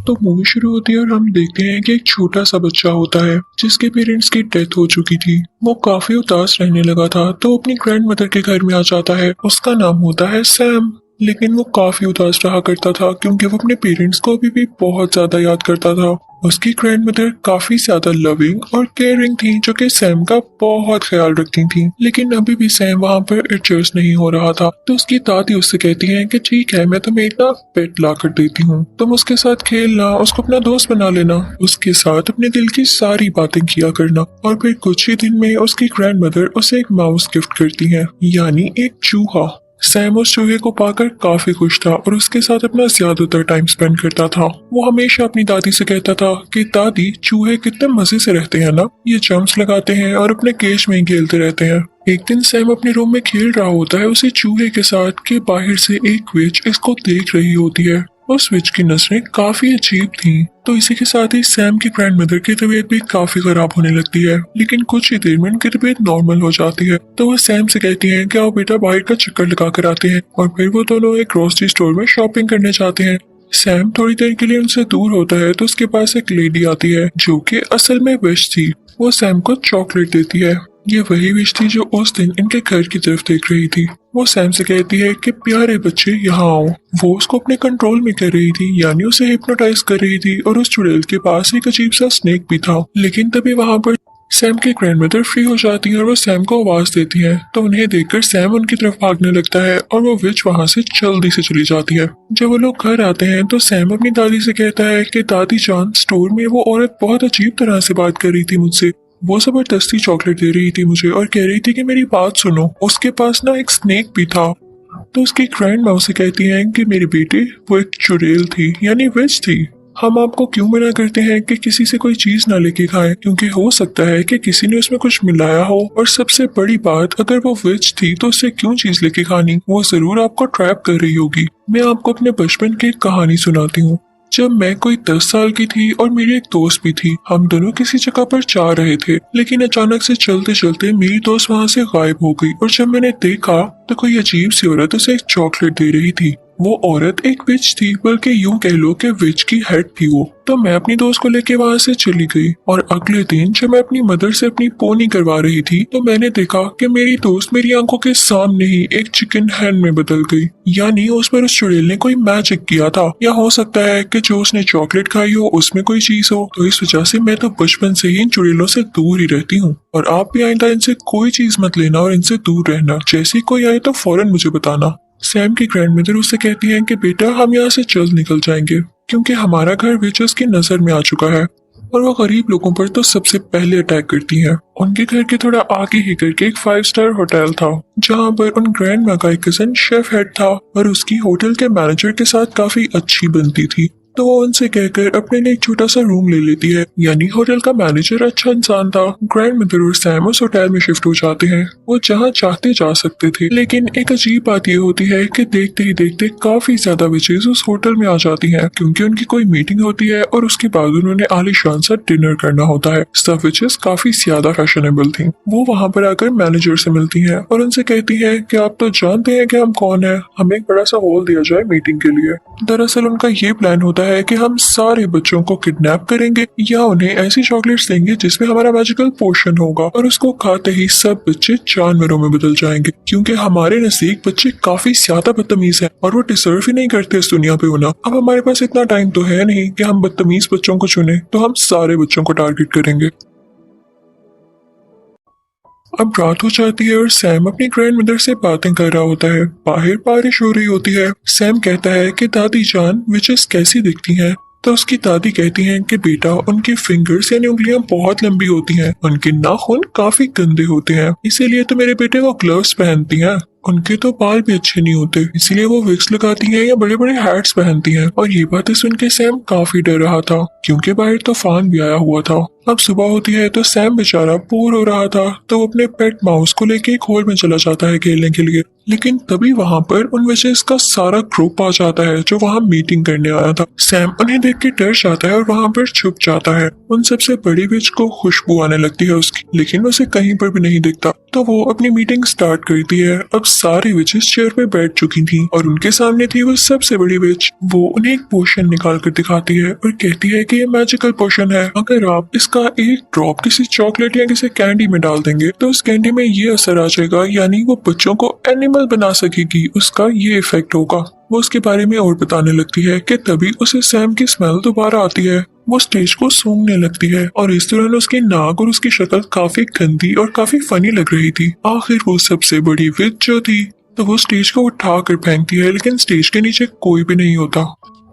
तो मूवी शुरू होती है और हम देखते हैं कि एक छोटा सा बच्चा होता है जिसके पेरेंट्स की डेथ हो चुकी थी। वो काफी उदास रहने लगा था तो अपनी ग्रैंड मदर के घर में आ जाता है। उसका नाम होता है सैम। लेकिन वो काफी उदास रहा करता था क्योंकि वो अपने पेरेंट्स को अभी भी बहुत ज्यादा याद करता था। उसकी ग्रैंड मदर काफी ज्यादा लविंग और केयरिंग थी जो कि सैम का बहुत ख्याल रखती थी। लेकिन अभी भी सैम वहाँ पर एडजस्ट नहीं हो रहा था तो उसकी दादी उससे कहती है कि ठीक है, मैं तुम्हें एक ना पेट ला कर देती हूँ, तुम उसके साथ खेलना, उसको अपना दोस्त बना लेना, उसके साथ अपने दिल की सारी बातें किया करना। और फिर कुछ ही दिन में उसकी ग्रैंड मदर उसे एक माउस गिफ्ट करती है, यानी एक चूहा। सैम उस चूहे को पाकर काफी खुश था और उसके साथ अपना ज्यादातर टाइम स्पेंड करता था। वो हमेशा अपनी दादी से कहता था कि दादी, चूहे कितने मजे से रहते हैं ना, ये जंप्स लगाते हैं और अपने केज में ही खेलते रहते हैं। एक दिन सैम अपने रूम में खेल रहा होता है उसी चूहे के साथ कि बाहर से एक विच इसको देख रही होती है। उस विच की नजरें काफी अजीब थीं, तो इसी के साथ ही सैम की ग्रैंड मदर की तबीयत भी काफी खराब होने लगती है। लेकिन कुछ ही देर में उनकी तबीयत नॉर्मल हो जाती है तो वो सैम से कहती हैं कि आओ बेटा बाहर का चक्कर लगा कर आते हैं। और फिर वो दोनों एक ग्रोसरी स्टोर में शॉपिंग करने जाते हैं। सैम थोड़ी देर के लिए उनसे दूर होता है तो उसके पास एक लेडी आती है जो कि असल में विश थी। वो सैम को चॉकलेट देती है। ये वही विश थी जो उस दिन इनके घर की तरफ देख रही थी। वो सैम से कहती है कि प्यारे बच्चे यहाँ आओ। वो उसको अपने कंट्रोल में कर रही थी, यानी उसे हिप्नोटाइज कर रही थी। और उस चुड़ैल के पास एक अजीब सा स्नेक भी था। लेकिन तभी वहाँ पर सैम की ग्रैंडमदर फ्री हो जाती है और वो सैम को आवाज देती है तो उन्हें देखकर सैम उनकी तरफ भागने लगता है और वो विच वहाँ से जल्दी से चली जाती है। जब वो लोग घर आते हैं तो सैम अपनी दादी से कहता है कि दादी जान, स्टोर में वो औरत बहुत अजीब तरह से बात कर रही थी मुझसे। वो जबरदस्ती चॉकलेट दे रही थी मुझे और कह रही थी कि मेरी बात सुनो, उसके पास ना एक स्नेक भी था। तो उसकी ग्रैंड माँ से कहती हैं कि मेरे बेटे, वो एक चुड़ैल थी, यानी विच थी। हम आपको क्यों मना करते हैं कि किसी से कोई चीज ना लेके खाएं, क्योंकि हो सकता है कि किसी ने उसमें कुछ मिलाया हो। और सबसे बड़ी बात, अगर वो विच थी तो उससे क्यों चीज लेके खानी, वो जरूर आपको ट्रैप कर रही होगी। मैं आपको अपने बचपन की एक कहानी सुनाती हूँ। जब मैं कोई 10 साल की थी और मेरी एक दोस्त भी थी, हम दोनों किसी जगह पर जा रहे थे। लेकिन अचानक से चलते चलते मेरी दोस्त वहाँ से गायब हो गई और जब मैंने देखा तो कोई अजीब सी औरत उसे एक चॉकलेट दे रही थी। वो औरत एक विच थी, बल्कि यूं कह लो कि विच की हेड थी वो। तो मैं अपनी दोस्त को लेके वहाँ से चली गई और अगले दिन जब मैं अपनी मदर से अपनी पोनी करवा रही थी तो मैंने देखा कि मेरी दोस्त मेरी आंखों के सामने ही एक चिकन हैन में बदल गई। यानी उस पर उस चुड़ैल ने कोई मैजिक किया था, या हो सकता है कि जो उसने चॉकलेट खाई हो उसमें कोई चीज हो। तो इस वजह से मैं तो बचपन से ही इन चुड़ैलों से दूर ही रहती हूँ। और आप भी आइंदा इनसे कोई चीज मत लेना और इनसे दूर रहना। जैसे कोई आए तो फौरन मुझे बताना। सैम की ग्रैंडमदर उससे कहती हैं कि बेटा हम यहाँ से जल्द निकल जाएंगे क्योंकि हमारा घर विचेस की नजर में आ चुका है और वो गरीब लोगों पर तो सबसे पहले अटैक करती हैं। उनके घर के थोड़ा आगे ही करके एक 5 स्टार होटल था जहाँ पर उन ग्रैंड माँ का एक कजन शेफ हेड था और उसकी होटल के मैनेजर के साथ काफी अच्छी बनती थी। तो वो उनसे कहकर अपने लिए एक छोटा सा रूम ले लेती है, यानी होटल का मैनेजर अच्छा इंसान था। ग्रैंड मदर और सैम उस होटल में शिफ्ट हो जाते हैं। वो जहाँ चाहते जा सकते थे, लेकिन एक अजीब बात ये होती है कि देखते ही देखते काफी ज्यादा विचेस उस होटल में आ जाती हैं क्योंकि उनकी कोई मीटिंग होती है और उसके बाद उन्होंने आलीशान सा डिनर करना होता है। सब विचेस काफी ज्यादा फैशनेबल थी। वो वहाँ पर आकर मैनेजर से मिलती है और उनसे कहती है कि आप तो जानते हैं कि हम कौन है, हमें एक बड़ा सा हॉल दिया जाए मीटिंग के लिए। दरअसल उनका ये प्लान होता है कि हम सारे बच्चों को किडनैप करेंगे या उन्हें ऐसी चॉकलेट्स देंगे जिसमें हमारा मैजिकल पोशन होगा और उसको खाते ही सब बच्चे जानवरों में बदल जाएंगे, क्योंकि हमारे नजदीक बच्चे काफी ज्यादा बदतमीज हैं और वो डिजर्व ही नहीं करते इस दुनिया पे होना। अब हमारे पास इतना टाइम तो है नहीं कि हम बदतमीज बच्चों को चुने, तो हम सारे बच्चों को टारगेट करेंगे। अब रात हो जाती है और सैम अपनी ग्रैंड मदर से बातें कर रहा होता है। बाहर बारिश हो रही होती है। सैम कहता है कि दादी जान, विचेस कैसी दिखती हैं? तो उसकी दादी कहती हैं कि बेटा, उनकी फिंगर्स यानी उंगलियां बहुत लंबी होती हैं, उनके नाखून काफी गंदे होते हैं, इसीलिए तो मेरे बेटे वो ग्लव्स पहनती हैं। उनके तो बाल भी अच्छे नहीं होते, इसीलिए वो विग्स लगाती हैं या बड़े बड़े हैट्स पहनती हैं। और ये बातें सुन के सैम काफी डर रहा था क्योंकि बाहर तूफान भी आया हुआ था। अब सुबह होती है तो सैम बेचारा बोर हो रहा था तो वो अपने पेट माउस को लेके एक हॉल में चला जाता है खेलने के लिए। लेकिन तभी वहाँ पर उन विचेस का सारा ग्रुप आ जाता है जो वहाँ मीटिंग करने आया था। सैम उन्हें देख के डर जाता है और वहाँ पर छुप जाता है। उन सबसे बड़ी विच को खुशबू आने लगती है उसकी, लेकिन उसे कहीं पर भी नहीं दिखता। तो वो अपनी मीटिंग स्टार्ट करती है। अब सारी विचेस चेयर पे बैठ चुकी थी और उनके सामने थी वो सबसे बड़ी विच। वो उन्हें एक पोशन निकाल कर दिखाती है और कहती है कि ये मैजिकल पोशन है। अगर आप इसका एक ड्रॉप किसी चॉकलेट या किसी कैंडी में डाल देंगे तो उस कैंडी में ये असर आ जाएगा, यानी वो बच्चों को एनिमल बना सकेगी, उसका ये इफेक्ट होगा। वो उसके बारे में और बताने लगती है कि तभी उसे सैम की स्मेल दोबारा आती है। वो स्टेज को सूंघने लगती है और इस दौरान उसकी नाक और उसकी शक्ल काफी गंदी और काफी फनी लग रही थी। आखिर वो सबसे बड़ी विच जो थी तो वो स्टेज को उठा कर फेंकती है, लेकिन स्टेज के नीचे कोई भी नहीं होता।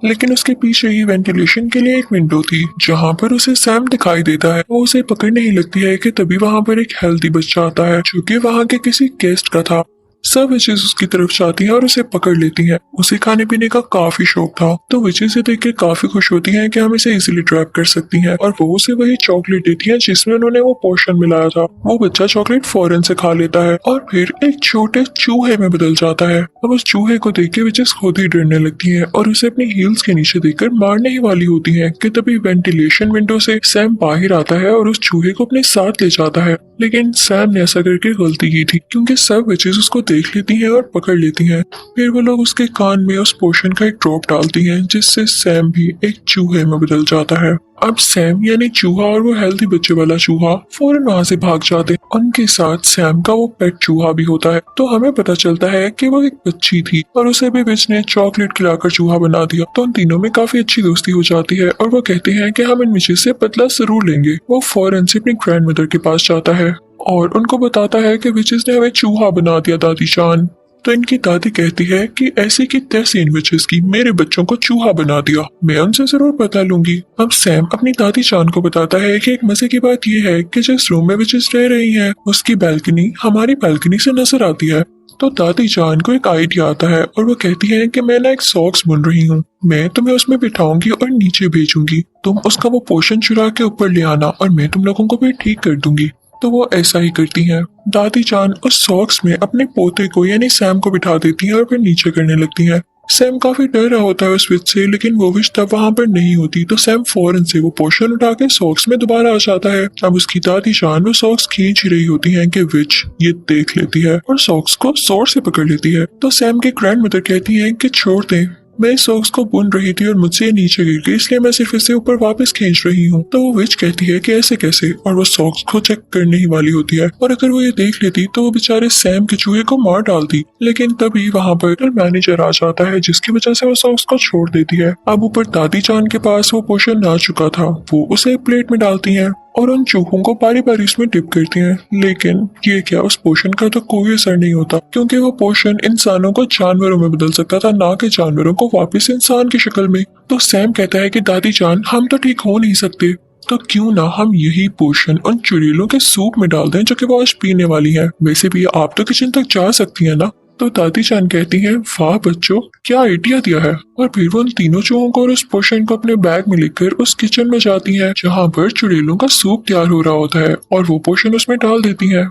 लेकिन उसके पीछे ही वेंटिलेशन के लिए एक विंडो थी जहाँ पर उसे सैम दिखाई देता है। वो उसे पकड़ने ही लगती है कि तभी वहाँ पर एक हेल्दी बच्चा आता है जो कि वहाँ के किसी गेस्ट का था। सब विचेस उसकी तरफ जाती हैं और उसे पकड़ लेती हैं। उसे खाने पीने का काफी शौक था तो विचेस से देख के काफी खुश होती हैं कि हम इसे इजीली ट्रैप कर सकती हैं और वो उसे वही चॉकलेट देती हैं जिसमें उन्होंने वो पोर्शन मिलाया था। वो बच्चा चॉकलेट फौरन से खा लेता है और फिर एक छोटे चूहे में बदल जाता है। अब उस चूहे को देख के विचेस खुद ही डरने लगती है और उसे अपनी हील्स के नीचे देखकर मारने ही वाली होती है कि तभी वेंटिलेशन विंडो से सैम बाहर आता है और उस चूहे को अपने साथ ले जाता है। लेकिन सैम ने ऐसा करके गलती की थी क्योंकि सब विचेस उसको देख लेती हैं और पकड़ लेती हैं। फिर वो लोग उसके कान में उस पोशन का एक ड्रॉप डालती हैं जिससे सैम भी एक चूहे में बदल जाता है। अब सैम यानी चूहा और वो हेल्दी बच्चे वाला चूहा फौरन वहाँ से भाग जाते हैं। उनके साथ सैम का वो पेट चूहा भी होता है। तो हमें पता चलता है कि वो एक बच्ची थी और उसे भी विच ने चॉकलेट खिलाकर चूहा बना दिया। तो उन तीनों में काफी अच्छी दोस्ती हो जाती है और वो कहते हैं कि हम इन विचेस से बदला जरूर लेंगे। वो फौरन से अपनी ग्रैंड मदर के पास जाता है और उनको बताता है कि विचेस ने हमें चूहा बना दिया दादी जान। तो इनकी दादी कहती है कि ऐसे की तैसी इन विचेस की मेरे बच्चों को चूहा बना दिया, मैं उनसे जरूर पता लूंगी। अब सैम अपनी दादी जान को बताता है कि एक मजे की बात यह है कि जिस रूम में विचेस रह रही हैं उसकी बैल्कनी हमारी बैल्कनी से नजर आती है। तो दादी जान को एक आइडिया आता है और वो कहती है कि मैं ना एक सॉक्स बुन रही हूँ, मैं तुम्हें उसमें बिठाऊंगी और नीचे भेजूंगी, तुम उसका वो पोर्शन चुरा के ऊपर ले आना और मैं तुम लोगों को भी ठीक कर दूंगी। तो वो ऐसा ही करती हैं। दादी जान उस सॉक्स में अपने पोते को यानी सैम को बिठा देती हैं और फिर नीचे करने लगती हैं। सैम काफी डर रहा होता है उस विच से, लेकिन वो विच तब वहां पर नहीं होती। तो सैम फौरन से वो पोर्शन उठा के सॉक्स में दोबारा आ जाता है। अब उसकी दादी जान वो सॉक्स खींच ही रही होती है कि विच ये देख लेती है और सॉक्स को जोर से पकड़ लेती है। तो सैम की ग्रैंड मदर कहती है कि छोड़ दे, मैं इस सॉक्स को बुन रही थी और मुझसे ये नीचे गिर गई, इसलिए मैं सिर्फ इसे ऊपर वापस खींच रही हूँ। तो वो विच कहती है कि ऐसे कैसे, और वो सॉक्स को चेक करने ही वाली होती है। और अगर वो ये देख लेती तो वो बेचारे सैम के चूहे को मार डालती। लेकिन तभी वहाँ पर मैनेजर आ जाता है जिसकी वजह से वो सॉक्स को छोड़ देती है। अब ऊपर दादी जान के पास वो पोर्शन आ चुका था, वो उसे एक प्लेट में डालती है और उन चूहों को बारी बारी इसमें डिप करती हैं। लेकिन ये क्या, उस पोशन का तो कोई असर नहीं होता क्योंकि वो पोशन इंसानों को जानवरों में बदल सकता था, ना कि जानवरों को वापस इंसान की शक्ल में। तो सैम कहता है कि दादी जान हम तो ठीक हो नहीं सकते, तो क्यों ना हम यही पोशन उन चुड़ैलों के सूप में डाल दें जो कि वो आज पीने वाली है। वैसे भी आप तो किचन तक जा सकती है ना। तो दादी जान कहती हैं वाह बच्चों, क्या आइडिया दिया है। और फिर वो उन तीनों चूहों को और उस पोशन को अपने बैग में लेकर उस किचन में जाती हैं जहाँ पर चुड़ैलों का सूप तैयार हो रहा होता है और वो पोशन उसमें डाल देती हैं।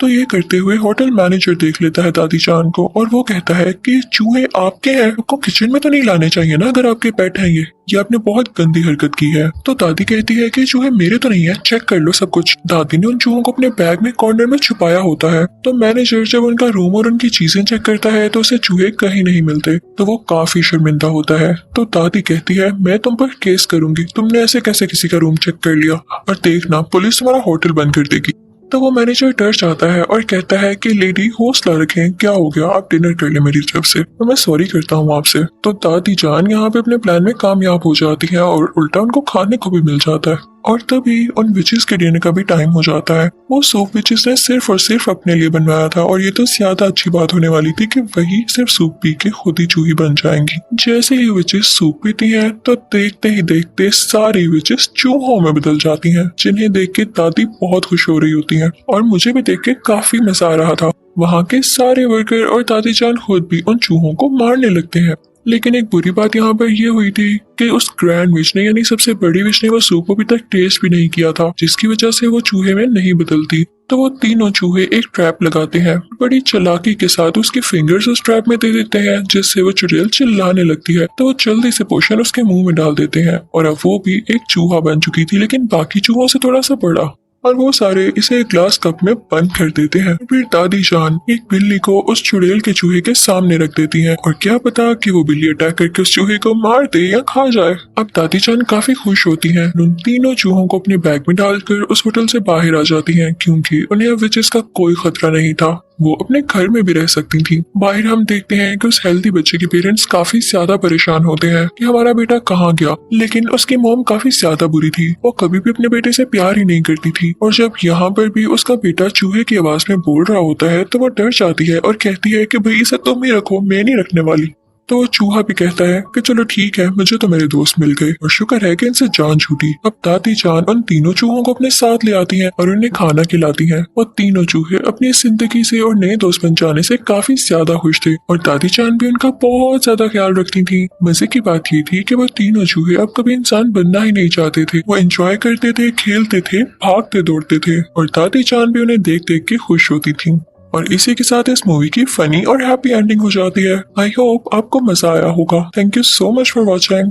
तो ये करते हुए होटल मैनेजर देख लेता है दादी जान को और वो कहता है कि चूहे आपके हैं, आपको किचन में तो नहीं लाने चाहिए ना अगर आपके पेट हैं। ये आपने बहुत गंदी हरकत की है। तो दादी कहती है कि चूहे मेरे तो नहीं है, चेक कर लो सब कुछ। दादी ने उन चूहों को अपने बैग में कॉर्नर में छुपाया होता है। तो मैनेजर जब उनका रूम और उनकी चीजें चेक करता है तो उसे चूहे कहीं नहीं मिलते। तो वो काफी शर्मिंदा होता है। तो दादी कहती है मैं तुम पर केस करूंगी, तुमने ऐसे कैसे किसी का रूम चेक कर लिया, और देखना पुलिस तुम्हारा होटल बंद कर देगी। तो वो मैनेजर डर जाता है और कहता है कि लेडी हौसला रखें, क्या हो गया, आप डिनर कर ले मेरी तरफ से, तो मैं सॉरी करता हूँ आपसे। तो दादी जान यहाँ पे अपने प्लान में कामयाब हो जाती है और उल्टा उनको खाने को भी मिल जाता है। और तभी उन विचेस के डिनर का भी टाइम हो जाता है। वो सूप विचेस ने सिर्फ और सिर्फ अपने लिए बनवाया था और ये तो ज्यादा अच्छी बात होने वाली थी कि वही सिर्फ सूप पी के खुद ही चूही बन जाएंगी। जैसे ही विचेस सूप पीती हैं तो देखते ही देखते सारी विचेस चूहों में बदल जाती हैं, जिन्हें देख के दादी बहुत खुश हो रही होती हैं और मुझे भी देख के काफी मजा आ रहा था। वहाँ के सारे वर्कर और दादी जान खुद भी उन चूहों को मारने लगते हैं। लेकिन एक बुरी बात यहाँ पर यह हुई थी कि उस ग्रैंड विच ने यानी सबसे बड़ी विच ने वो सूप अभी तक टेस्ट भी नहीं किया था, जिसकी वजह से वो चूहे में नहीं बदलती। तो वो तीनों चूहे एक ट्रैप लगाते हैं, बड़ी चालाकी के साथ उसके फिंगर्स उस ट्रैप में दे देते हैं, जिससे वो चुड़ैल चिल्लाने लगती है। तो वो जल्दी से पोशन उसके मुंह में डाल देते हैं और अब वो भी एक चूहा बन चुकी थी, लेकिन बाकी चूहों से थोड़ा सा बड़ा। और वो सारे इसे एक ग्लास कप में बंद कर देते हैं। फिर दादी जान एक बिल्ली को उस चुड़ैल के चूहे के सामने रख देती हैं और क्या पता कि वो बिल्ली अटैक करके उस चूहे को मार दे या खा जाए। अब दादी जान काफी खुश होती हैं। उन तीनों चूहों को अपने बैग में डालकर उस होटल से बाहर आ जाती हैं क्योंकि उन्हें अब विचेस का कोई खतरा नहीं था। वो अपने घर में भी रह सकती थी। बाहर हम देखते हैं कि उस हेल्दी बच्चे के पेरेंट्स काफी ज्यादा परेशान होते हैं कि हमारा बेटा कहाँ गया, लेकिन उसकी मॉम काफी ज्यादा बुरी थी। वो कभी भी अपने बेटे से प्यार ही नहीं करती थी और जब यहाँ पर भी उसका बेटा चूहे की आवाज में बोल रहा होता है तो वो डर जाती है और कहती है कि भाई इसे तुम ही रखो, मैं नहीं रखने वाली। तो वो चूहा भी कहता है कि चलो ठीक है, मुझे तो मेरे दोस्त मिल गए और शुक्र है कि इनसे जान छूटी। अब दादी जान उन तीनों चूहों को अपने साथ ले आती हैं और उन्हें खाना खिलाती हैं। और तीनों चूहे अपनी जिंदगी से और नए दोस्त बन जाने से काफी ज्यादा खुश थे और दादी जान भी उनका बहुत ज्यादा ख्याल रखती थी। मजे की बात ये थी कि वो तीनों चूहे अब कभी इंसान बनना ही नहीं चाहते थे। वो एंजॉय करते थे, खेलते थे, भागते दौड़ते थे और दादी जान भी उन्हें देख देख के खुश होती थी। और इसी के साथ इस मूवी की फनी और हैप्पी एंडिंग हो जाती है। आई होप आपको मजा आया होगा। Thank you so much for watching.